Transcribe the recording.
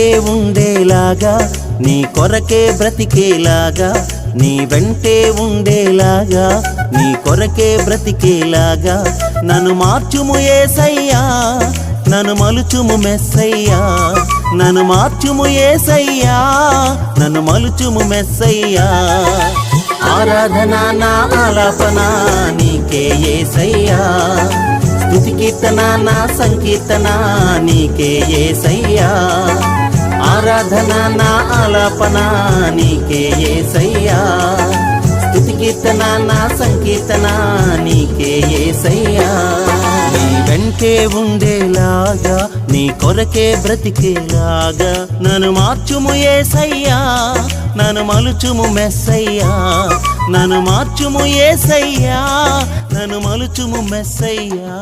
వెంటే ఉండేలాగా, నీ కొరకే బ్రతికేలాగా, నీ వెంటే ఉండేలాగా, నీ కొరకే బ్రతికేలాగా నన్ను మార్చుము యేసయ్యా, నన్ను మలుచుము మెస్సయ్యా, నన్ను మార్చుము యేసయ్యా, నన్ను మలుచుము మెస్సయ్యా. ఆరాధన నా ఆలాపన నీకే యేసయ్యా, స్తుతి కీర్తన నా సంకీర్తన నీకే యేసయ్యా. ఆరాధన నా ఆలాపన నీకే యేసయ్యా, స్తుతి కీర్తన నా సంకీర్తన నీకే యేసయ్యా. నీ వెంటే ఉండేలాగా, నీ కొరకే బ్రతికేలాగా నన్ను మార్చుము యేసయ్యా, నన్ను మలుచుము మెస్సయ్యా, నన్ను మార్చుము యేసయ్యా, నన్ను మలుచుము మెస్సయ్యా.